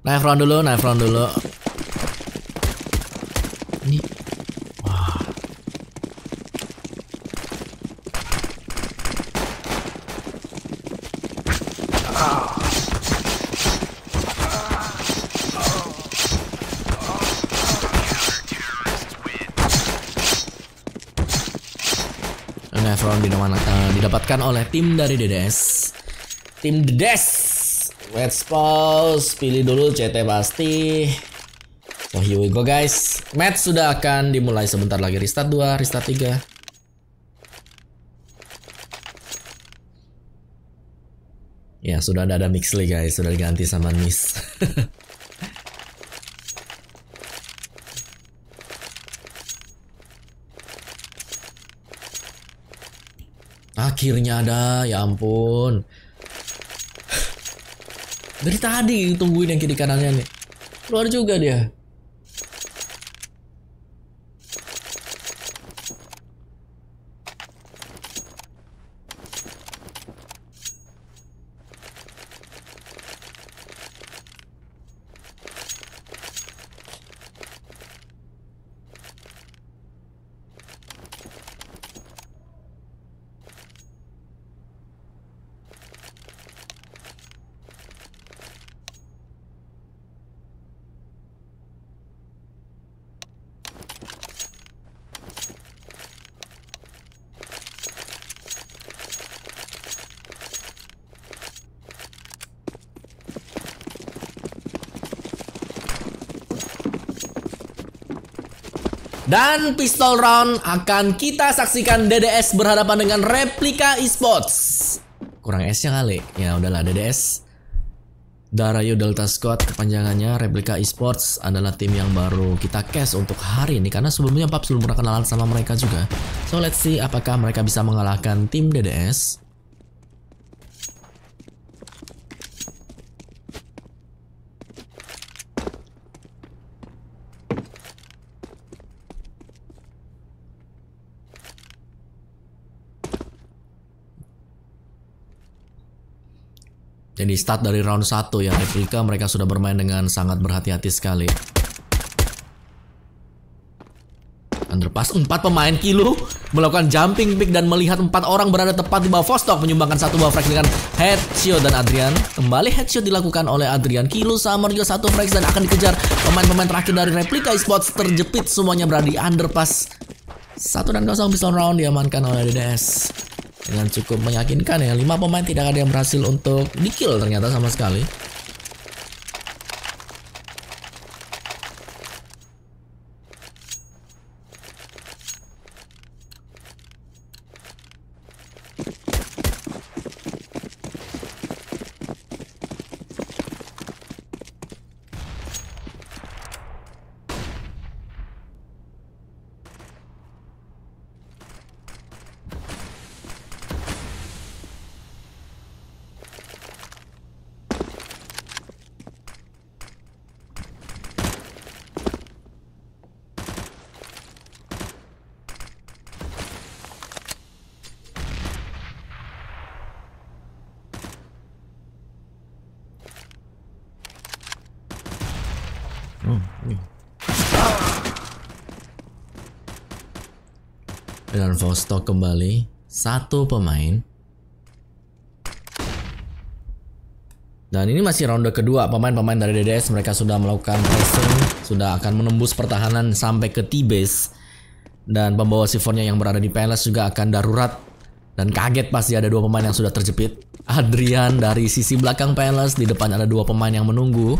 Knife round dulu, knife round dulu. Ini. Wah. Knife round didapatkan oleh tim dari DDS. Tim DDS. Let's pause. Pilih dulu CT pasti. So here we go guys. Match sudah akan dimulai sebentar lagi. Restart 2, restart 3. Ya sudah ada Mixley guys. Sudah diganti sama Miss. Akhirnya ada, ya ampun. Dari tadi tungguin yang kiri kanannya nih. Keluar juga dia. Dan pistol round akan kita saksikan DDS berhadapan dengan Replika Esports. Kurang S-nya kali. Ya udahlah DDS. Darayo Delta Squad kepanjangannya. Replika Esports adalah tim yang baru kita cast untuk hari ini karena sebelumnya Paps belum pernah kenalan sama mereka juga. So let's see apakah mereka bisa mengalahkan tim DDS. Jadi start dari round 1 ya, Replika mereka sudah bermain dengan sangat berhati-hati sekali. Underpass 4 pemain Kilo melakukan jumping pick dan melihat 4 orang berada tepat di bawah Vostok menyumbangkan 1 buah frag dengan headshot dan Adrian. Kembali headshot dilakukan oleh Adrian. Kilo Summer juga 1 frag dan akan dikejar pemain-pemain terakhir dari Replika Esports, terjepit semuanya berada di underpass. 1 dan 0 pistol round diamankan oleh DDS. Dengan cukup meyakinkan ya, 5 pemain tidak ada yang berhasil untuk di-kill ternyata sama sekali. Dan Vostok kembali 1 pemain. Dan ini masih ronde kedua. Pemain-pemain dari DDS mereka sudah melakukan pressing, sudah akan menembus pertahanan sampai ke T-base. Dan pembawa C4-nya yang berada di PLS juga akan darurat. Dan kaget pasti ada 2 pemain yang sudah terjepit. Adrian dari sisi belakang PLS, di depan ada 2 pemain yang menunggu.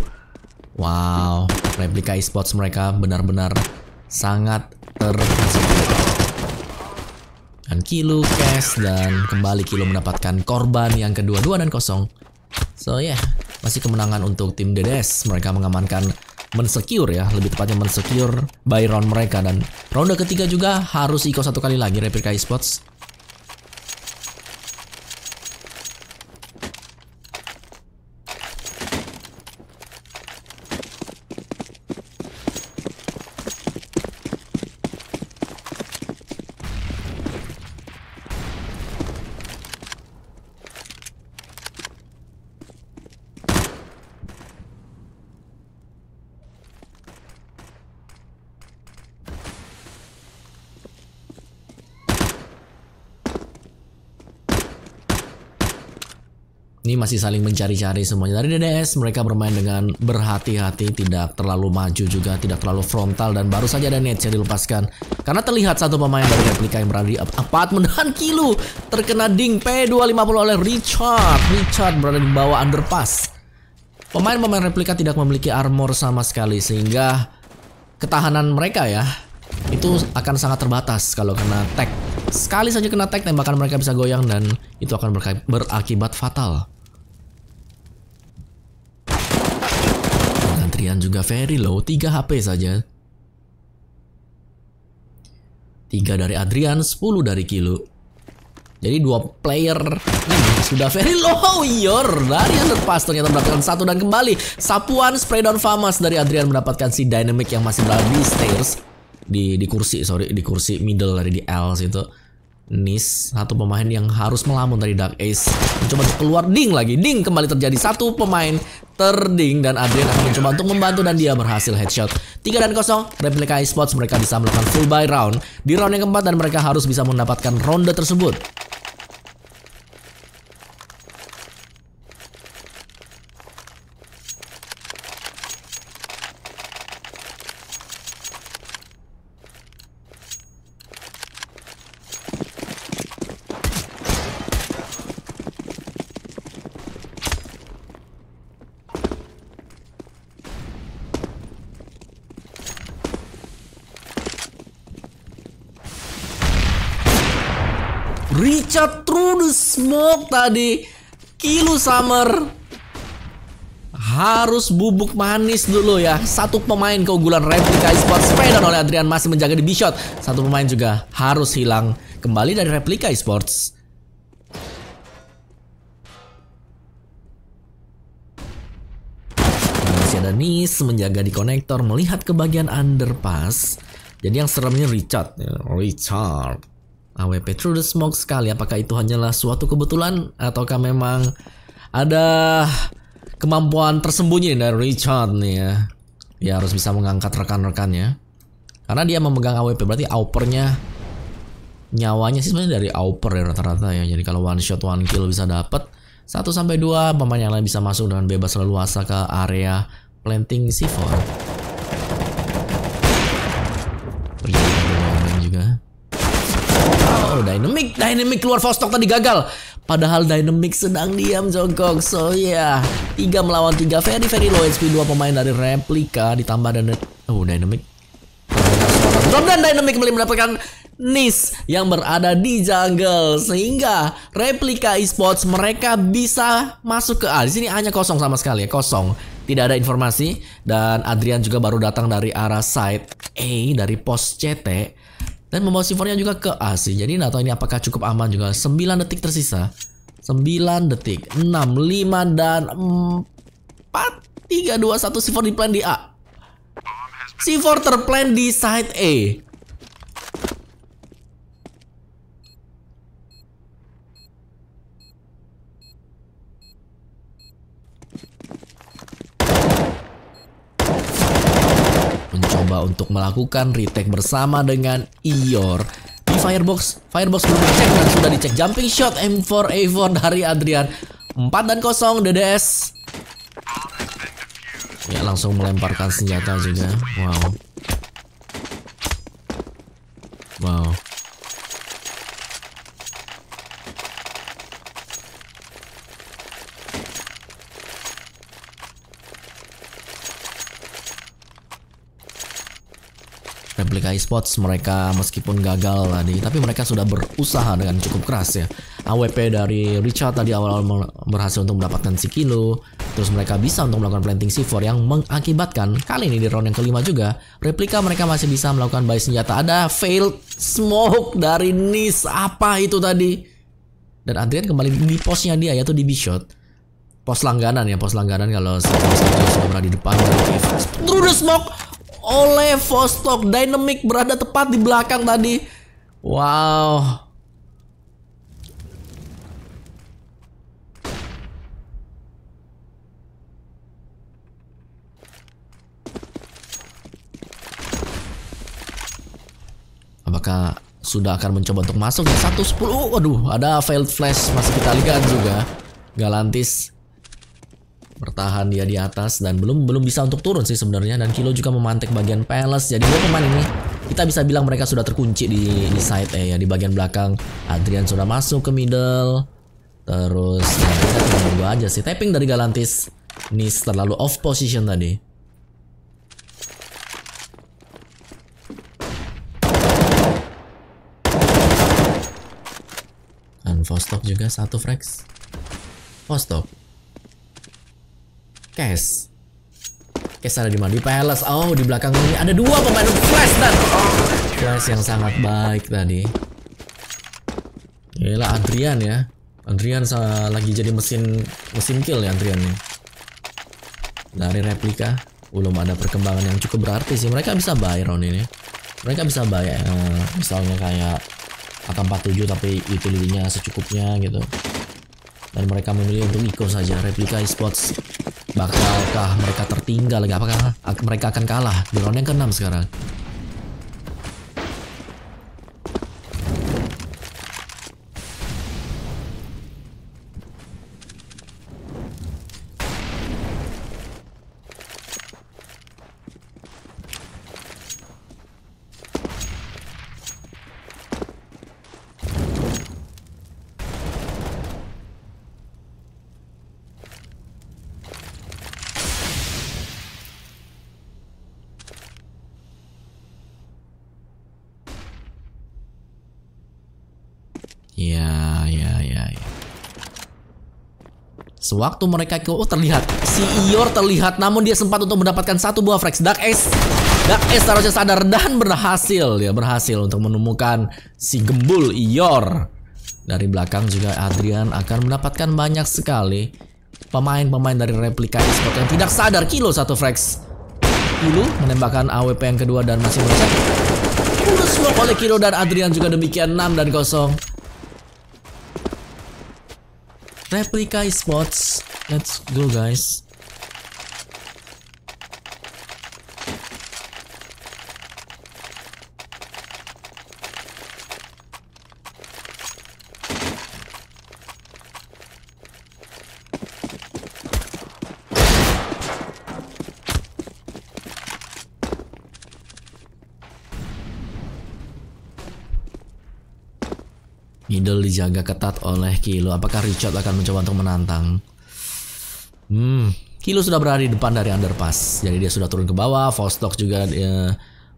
Wow, Replika Esports mereka benar-benar sangat terjepit. Dan Kilo cash dan kembali Kilo mendapatkan korban yang kedua 2 dan 0. So yeah, masih kemenangan untuk tim DDS. Mereka mengamankan, mensecure ya, lebih tepatnya mensecure buy round mereka. Dan ronde ketiga juga harus IKO 1 kali lagi Replika Esports. Ini masih saling mencari-cari semuanya. Dari DDS mereka bermain dengan berhati-hati, tidak terlalu maju juga, tidak terlalu frontal, dan baru saja ada nets yang dilepaskan. Karena terlihat satu pemain dari replika yang berada di apartemen dan Kilo terkena ding P250 oleh Richard. Richard berada di bawah underpass. Pemain-pemain replika tidak memiliki armor sama sekali sehingga ketahanan mereka ya itu akan sangat terbatas kalau kena tag. Sekali saja kena tag, tembakan mereka bisa goyang dan itu akan berakibat fatal. Adrian juga very low, 3 HP saja. 3 dari Adrian, 10 dari Kilo. Jadi 2 player ini sudah very low. Ior dari underpass ternyata mendapatkan 1 dan kembali sapuan spray down famas dari Adrian mendapatkan si Dynamic yang masih berada di stairs. Di kursi middle dari di L situ. Nis, satu pemain yang harus melamun dari Dark Ace, mencoba untuk keluar, ding lagi, ding kembali terjadi, satu pemain terding dan Adrian akan mencoba untuk membantu dan dia berhasil headshot. 3-0 Replika Esports, mereka bisa melakukan full buy round di round yang keempat dan mereka harus bisa mendapatkan ronde tersebut. Richard through the smoke tadi. Kilo Summer harus bubuk manis dulu ya. Satu pemain keunggulan Replika Esports spray down oleh Adrian masih menjaga di B-shot. Satu pemain juga harus hilang kembali dari Replika Esports. Masih ada Nis menjaga di konektor melihat ke bagian underpass. Jadi yang seremnya Richard. AWP through the smoke sekali. Apakah itu hanyalah suatu kebetulan ataukah memang ada kemampuan tersembunyi dari Richard nih ya. Dia harus bisa mengangkat rekan-rekannya. Karena dia memegang AWP berarti AWP-nya nyawanya sih sebenarnya dari AWP ya rata-rata ya. Jadi kalau one shot one kill bisa dapat 1-2 pemain yang lain bisa masuk dengan bebas leluasa ke area planting C4. Juga. Oh, Dynamic keluar Vostok tadi gagal. Padahal Dynamic sedang diam jongkok. So ya, 3 melawan 3 very low HP 2 pemain dari Replika ditambah dan Dynamic. Dan Dynamic kembali mendapatkan Nis yang berada di jungle sehingga Replika Esports mereka bisa masuk ke A. Di sini hanya kosong sama sekali ya, kosong. Tidak ada informasi dan Adrian juga baru datang dari arah side A dari pos CT. Dan membawa C4-nya juga ke A sih. Jadi nggak tahu ini apakah cukup aman juga. 9 detik tersisa. 9 detik. 6, 5, dan 4, 3, 2, 1. C4 di plan di A. C4 terplan di side A. Mencoba untuk melakukan retake bersama dengan Ior di Firebox. Firebox belum dicek dan sudah dicek. Jumping shot M4A4 dari Adrian. 4-0 DDS. Ya langsung melemparkan senjata juga. Wow. Replika Esports mereka meskipun gagal tadi, tapi mereka sudah berusaha dengan cukup keras ya. AWP dari Richard tadi awal-awal berhasil untuk mendapatkan si Kilo. Terus mereka bisa untuk melakukan planting C4 yang mengakibatkan kali ini di round yang kelima juga Replika mereka masih bisa melakukan buy senjata. Ada failed smoke dari Nis. Apa itu tadi? Dan Adrian kembali di posnya dia yaitu di B-shot. Pos langganan ya, pos langganan kalau sudah berada di depan dari through the smoke oleh Vostok. Dynamic berada tepat di belakang tadi. Wow. Apakah sudah akan mencoba untuk masuk di 1-10? Waduh, ada failed flash masih kita lihat juga. Galantis bertahan dia di atas dan belum bisa untuk turun sih sebenarnya, dan Kilo juga memantik bagian Palace. Jadi dua pemain ini kita bisa bilang mereka sudah terkunci di side A ya, di bagian belakang. Adrian sudah masuk ke middle. Terus ya, kita tinggal nunggu aja sih. Tapping dari Galantis. Nis terlalu off position tadi. Dan Vostok juga satu frags. Vostok. Cash ada di mana? Di Palace. Oh, di belakang ini ada dua pemain Flash dan Flash yang sangat baik tadi. Gila Adrian ya. Adrian lagi jadi mesin kill ya Adrian nih. Dari replika belum ada perkembangan yang cukup berarti sih. Mereka bisa buy round ini. Mereka bisa buy misalnya kayak AK-47 tapi utility-nya secukupnya gitu. Dan mereka memilih untuk ikut saja. Replika Esports, bakalkah mereka tertinggal lagi? Apakah mereka akan kalah di round yang ke-6 sekarang? Ya. Sewaktu mereka terlihat si Ior terlihat, namun dia sempat untuk mendapatkan satu buah frags. Dark Ace seharusnya sadar dan berhasil untuk menemukan si gembul Ior. Dari belakang juga Adrian akan mendapatkan banyak sekali pemain-pemain dari replika Esports yang tidak sadar. Kilo satu frags. Kilo menembakkan AWP yang kedua dan masih merusak. Fulus oleh Kilo dan Adrian juga demikian, 6-0. Replika Esports, let's go guys. Middle dijaga ketat oleh Kilo. Apakah Richard akan mencoba untuk menantang? Kilo sudah berada di depan dari underpass. Jadi dia sudah turun ke bawah. Vostok juga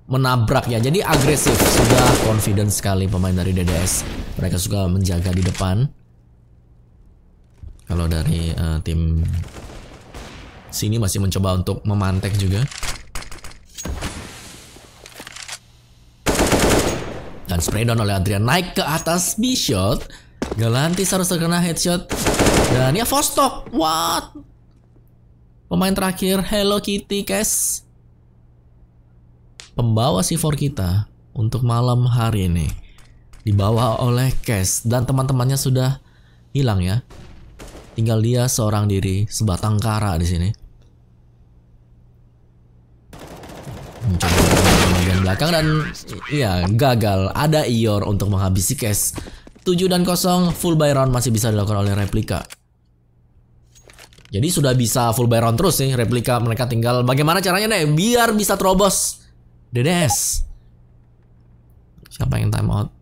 menabrak ya. Jadi agresif. Sudah confident sekali pemain dari DDS. Mereka suka menjaga di depan. Kalau dari tim sini masih mencoba untuk memantek juga. Dan spray down oleh Adrian, naik ke atas B-shot. Galantis harus terkena headshot. Dan ya Vostok, what? Pemain terakhir Hello Kitty guys. Pembawa C4 kita untuk malam hari ini dibawa oleh Cash dan teman-temannya sudah hilang ya. Tinggal dia seorang diri, sebatang kara di sini. Mencoba bagian belakang dan ya gagal. Ada Ior untuk menghabisi Cash. 7-0, full buy round masih bisa dilakukan oleh replika. Jadi sudah bisa full buy round terus nih replika. Mereka tinggal bagaimana caranya deh biar bisa terobos DDS. Siapa yang time out?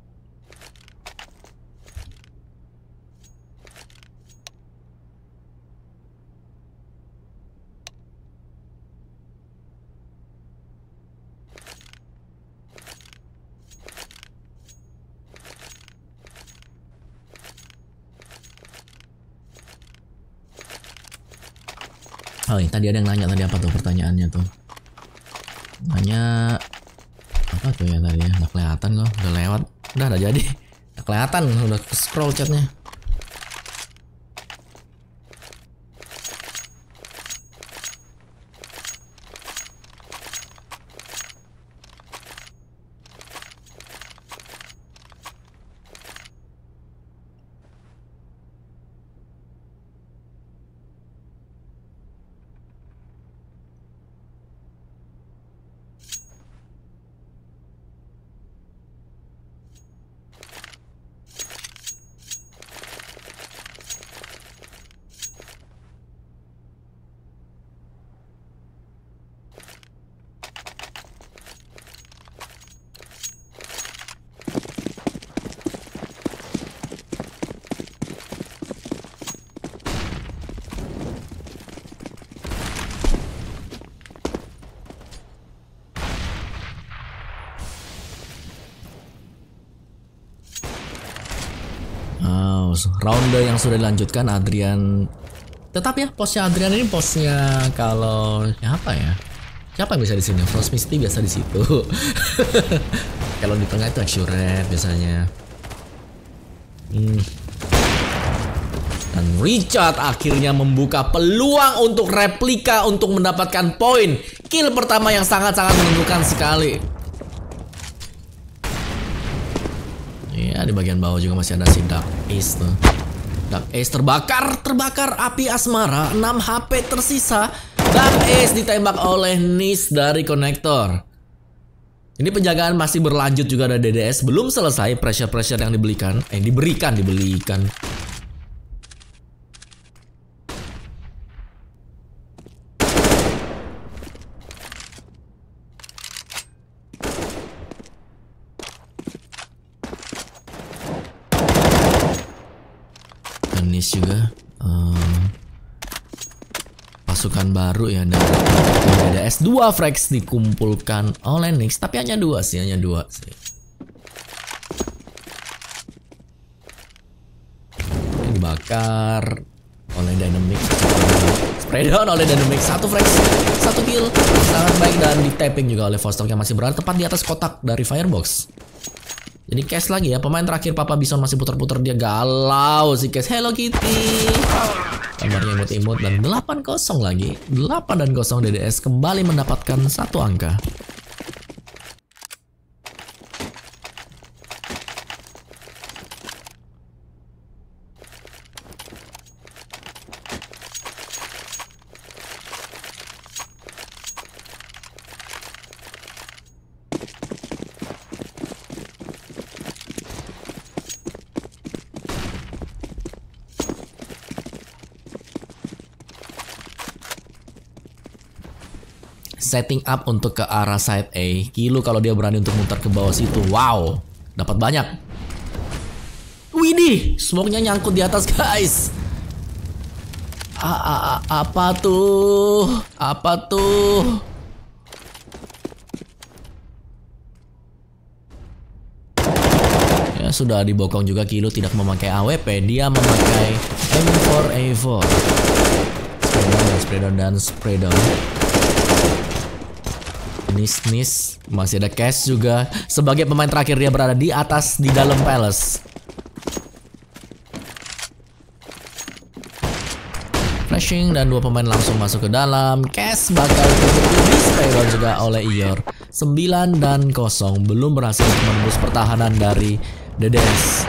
Oh, tadi ada yang nanya tadi apa tuh pertanyaannya tuh? Nanya apa tuh ya tadi ya? Udah kelihatan kok, udah lewat, udah jadi, udah kelihatan, udah scroll chatnya. Oh, ronde yang sudah dilanjutkan Adrian. Tetap ya, posnya Adrian ini posnya kalau siapa ya? Siapa yang bisa di sini? Frost Misty biasa di situ. Kalau di tengah itu Axuret biasanya. Dan Richard akhirnya membuka peluang untuk replika untuk mendapatkan poin. Kill pertama yang sangat-sangat menentukan sekali. Ya, di bagian bawah juga masih ada si Dark Ace tuh. Dark Ace terbakar api asmara, 6 HP tersisa. Dark Ace ditembak oleh Nis dari konektor. Ini penjagaan masih berlanjut juga dari DDS, belum selesai pressure yang diberikan. Nis juga pasukan baru ya dari DDS. 2 frags dikumpulkan oleh Nix, tapi hanya dua sih. Ini dibakar oleh Dynamic. Spray down oleh Dynamic. 1 frags, 1 kill, sangat baik, dan di tapping juga oleh Vostok yang masih berada tepat di atas kotak dari Firebox. Jadi Cash lagi ya, pemain terakhir Papa Bison masih putar-putar, dia galau si Cash. Hello Kitty. Kabarnya imut-imut, dan 8-0 lagi. 8-0 DDS kembali mendapatkan 1 angka. Setting up untuk ke arah side A. Kilo kalau dia berani untuk muter ke bawah situ. Wow, dapat banyak. Widih, smoke-nya nyangkut di atas guys. Apa tuh? Ya sudah dibokong juga. Kilo tidak memakai AWP, dia memakai M4A4. Spray down. Nis masih ada Cash juga. Sebagai pemain terakhir dia berada di atas di dalam Palace. Flashing dan 2 pemain langsung masuk ke dalam. Cash bakal di spray juga oleh Ior. 9-0, belum berhasil menembus pertahanan dari DDS.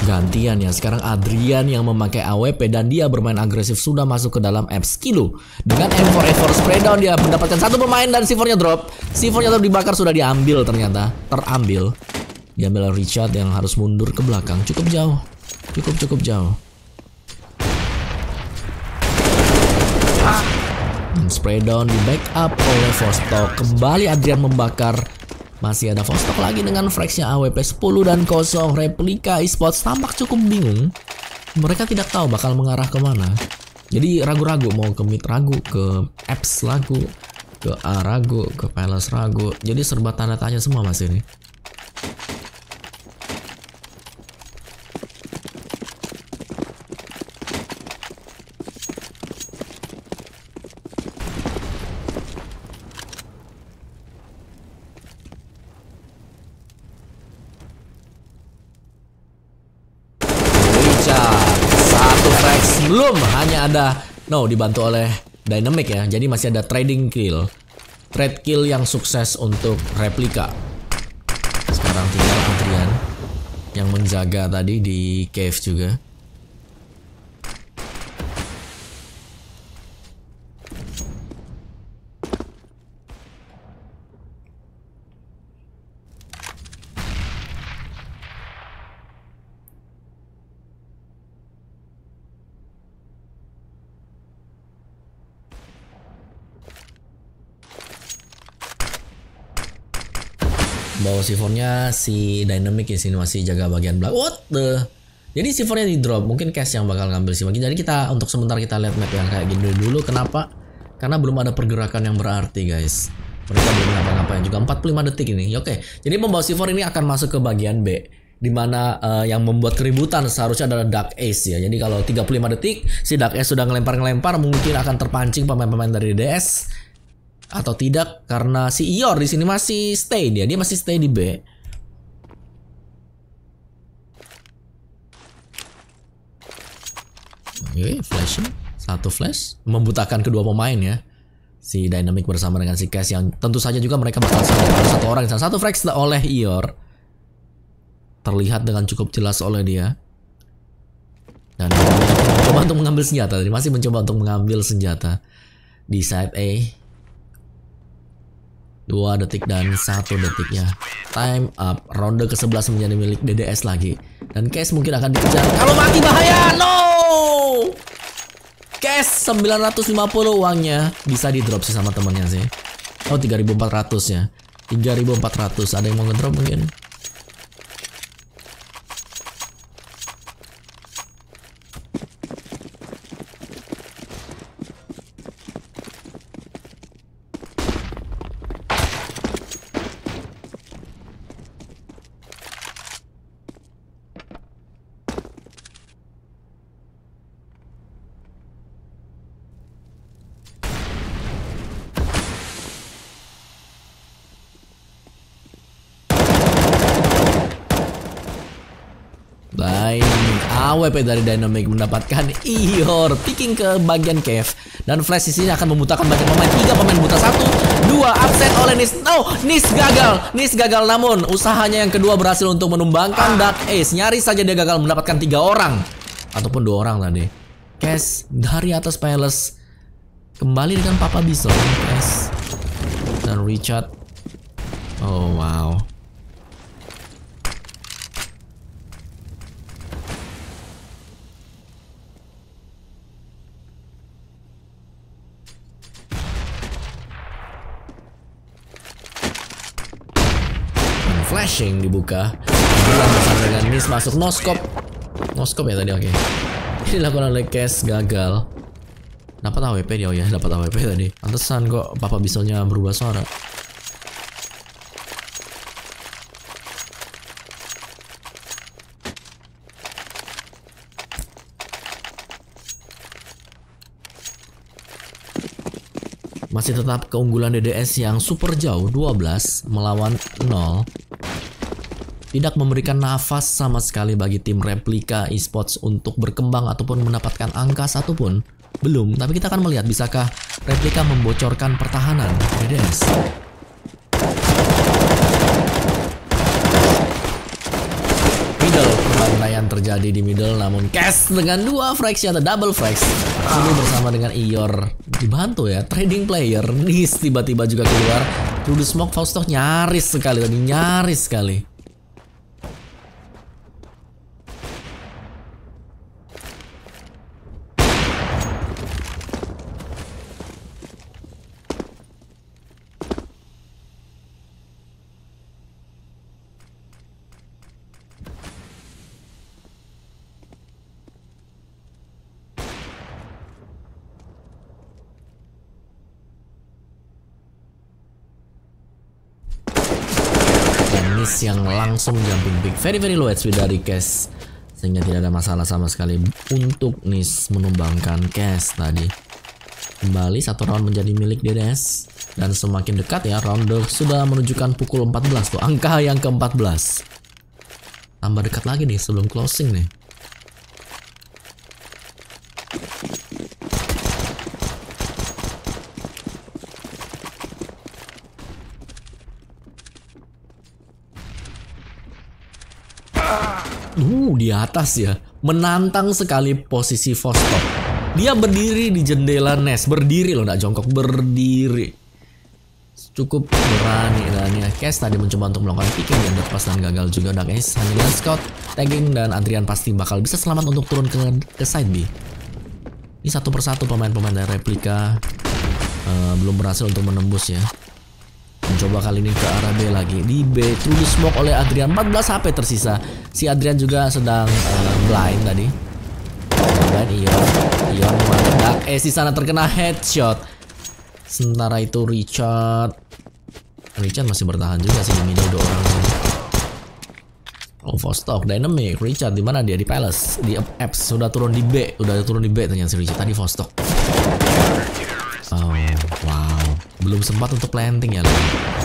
Gantian ya, sekarang Adrian yang memakai AWP dan dia bermain agresif, sudah masuk ke dalam apps. Kilo dengan M4A4 spray down, dia mendapatkan 1 pemain dan C4-nya drop. C4-nya drop dibakar, sudah diambil ternyata. Diambil Richard yang harus mundur ke belakang. Cukup jauh. Spray down di backup oleh Vostok. Kembali Adrian membakar. Masih ada Vostok lagi dengan fragsnya AWP. 10-0. Replika Esports tampak cukup bingung. Mereka tidak tahu bakal mengarah kemana. Jadi ragu-ragu, mau ke mid ragu, ke apps ragu, ke A ragu, ke Palace ragu. Jadi serba tanda tanya semua mas ini. Belum, hanya ada dibantu oleh Dynamic ya. Jadi masih ada trade kill yang sukses untuk replika. Sekarang tinggal Adrian yang menjaga tadi di cave juga. Bawa C4-nya si Dynamic di sini masih jaga bagian belakang. What the? Jadi C4-nya di drop. Mungkin Cash yang bakal ngambil C4. Jadi kita untuk sebentar kita lihat map yang kayak gini dulu. Kenapa? Karena belum ada pergerakan yang berarti, guys. Mereka belum ngapa-ngapain juga. 45 detik ini. Oke. Jadi pembawa C4 ini akan masuk ke bagian B. Dimana yang membuat keributan seharusnya adalah Dark Ace ya. Jadi kalau 35 detik si Dark Ace sudah ngelempar-ngelempar, mungkin akan terpancing pemain-pemain dari DS. Atau tidak, karena si Ior di sini masih stay dia masih stay di B. Oke, flashing, satu flash membutakan kedua pemain ya. Si Dynamic bersama dengan si Cash yang tentu saja juga mereka bakal satu orang, satu frag oleh Ior. Terlihat dengan cukup jelas oleh dia. Dan mencoba untuk mengambil senjata, masih mencoba untuk mengambil senjata di side A. 2 detik dan 1 detiknya. Time up. Ronde ke-11 menjadi milik DDS lagi. Dan Cash mungkin akan dikejar. Kalau mati bahaya. No! Cash 950 uangnya. Bisa di drop sih sama temennya sih. Oh 3.400 ya. 3.400. Ada yang mau ngedrop mungkin? Baik, AWP dari Dynamic mendapatkan Ior picking ke bagian cave. Dan flash di sini akan membutakan banyak pemain. 3 pemain buta, 1, 2 absen oleh Nis. No, Nis gagal. Namun usahanya yang kedua berhasil untuk menumbangkan Dark Ace. Nyaris saja dia gagal mendapatkan 3 orang ataupun 2 orang tadi. Cash dari atas Palace kembali dengan Papa Bison. Cash dan Richard. Oh wow. Flashing dibuka. Bersama dengan Nis masuk noskop ya tadi. Oke. Ini dilakukan oleh Cash, gagal. Dapat AWP dia. Oh ya, dapat AWP tadi. Pantesan kok Papa Bisonnya berubah suara. Masih tetap keunggulan DDS yang super jauh, 12 melawan 0. Tidak memberikan nafas sama sekali bagi tim Replika Esports untuk berkembang ataupun mendapatkan angka satupun. Belum, tapi kita akan melihat bisakah Replika membocorkan pertahanan DDS. Middle, pembantaian terjadi di middle, namun Cash dengan 2 frags atau double frags. Ini bersama dengan Ior dibantu ya, trading player. Nis tiba-tiba juga keluar. Through the smoke, Fausto nyaris sekali tadi, nyaris sekali. Nis yang langsung jumping pick, very low HP dari Cash, sehingga tidak ada masalah sama sekali untuk Nis menumbangkan Cash tadi. Kembali 1 round menjadi milik DDS dan semakin dekat ya, ronde sudah menunjukkan pukul 14 tuh, angka yang ke-14. Tambah dekat lagi nih sebelum closing nih. Di atas ya, menantang sekali posisi Vostok. Dia berdiri di jendela Nest, berdiri loh, nggak jongkok, berdiri. Cukup berani dan ya. Cash tadi mencoba untuk melakukan picking dan pas dan gagal juga. Dark Ace hanya dengan scout, tagging, dan Adrian pasti bakal bisa selamat untuk turun ke side B. Ini satu persatu pemain-pemain dari Replika belum berhasil untuk menembus ya. Mencoba kali ini ke arah B lagi. Di B, through the smoke oleh Adrian. 14 HP tersisa. Si Adrian juga sedang blind tadi. Dan Ion mana? Di sana terkena headshot. Sementara itu Richard masih bertahan juga sih di middle 2 orang ini. Oh, Vostok, Dynamic, Richard di mana dia? Di Palace, di Apps, sudah turun di B, ternyata si Richard tadi Vostok. Oh, wow, belum sempat untuk planting ya.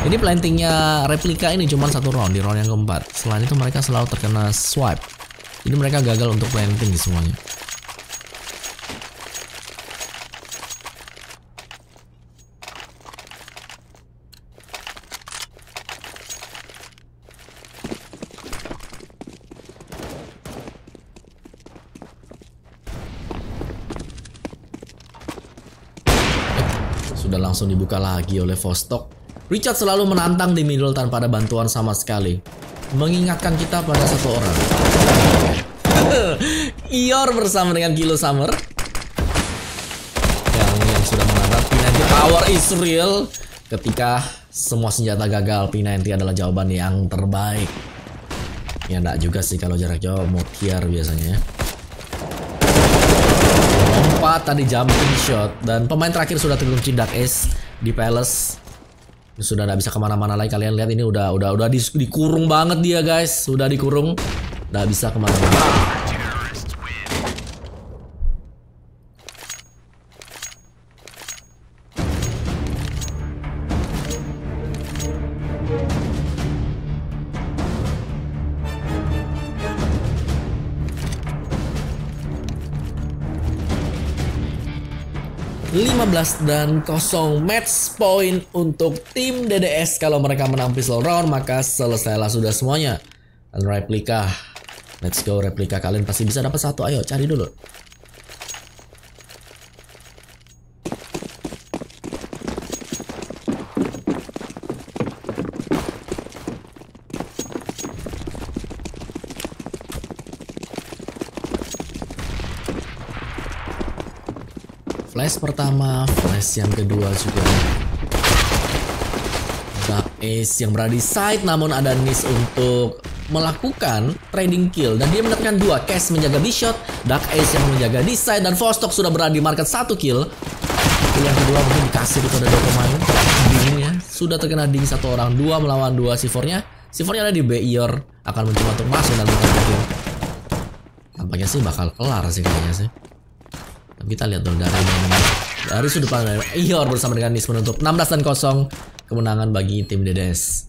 Ini plantingnya replika ini cuma 1 round di round yang keempat. Selain itu mereka selalu terkena swipe. Jadi mereka gagal untuk planting semuanya. Sudah langsung dibuka lagi oleh Vostok. Richard selalu menantang di middle tanpa ada bantuan sama sekali. Mengingatkan kita pada satu orang. Ior bersama dengan Kilo Summer. Yang sudah menantang P90 power is real. Ketika semua senjata gagal, P90 adalah jawaban yang terbaik. Ya enggak juga sih kalau jarak jauh, Motiar biasanya. Tadi jumping shot dan pemain terakhir sudah terkunci Dark Ace di Palace. Sudah tidak bisa kemana-mana lagi. Kalian lihat ini udah dikurung banget dia guys, sudah dikurung, tidak bisa kemana-mana. 15-0 match point untuk tim DDS. Kalau mereka menang pistol round maka selesailah sudah semuanya. Dan replika, let's go replika, kalian pasti bisa dapat 1. Ayo cari dulu. Flash pertama, flash yang kedua juga. Dark Ace yang berada di side, namun ada Nis untuk melakukan trading kill. Dan dia mendapatkan 2, Cash menjaga B-shot, Dark Ace yang menjaga di side, dan Vostok sudah berada di market 1 kill. Kill yang kedua mungkin dikasih kepada 2 pemain. Ding ya, sudah terkena ding 1 orang, 2 melawan 2 C4-nya. C4-nya ada di B, Ior akan mencoba untuk masuk dan menangkap kill. Tampaknya sih bakal kelar sih kayaknya sih. Kita lihat dulu dari sudut pandang Ior bersama dengan Nis menutup 16-0 kemenangan bagi tim DDS.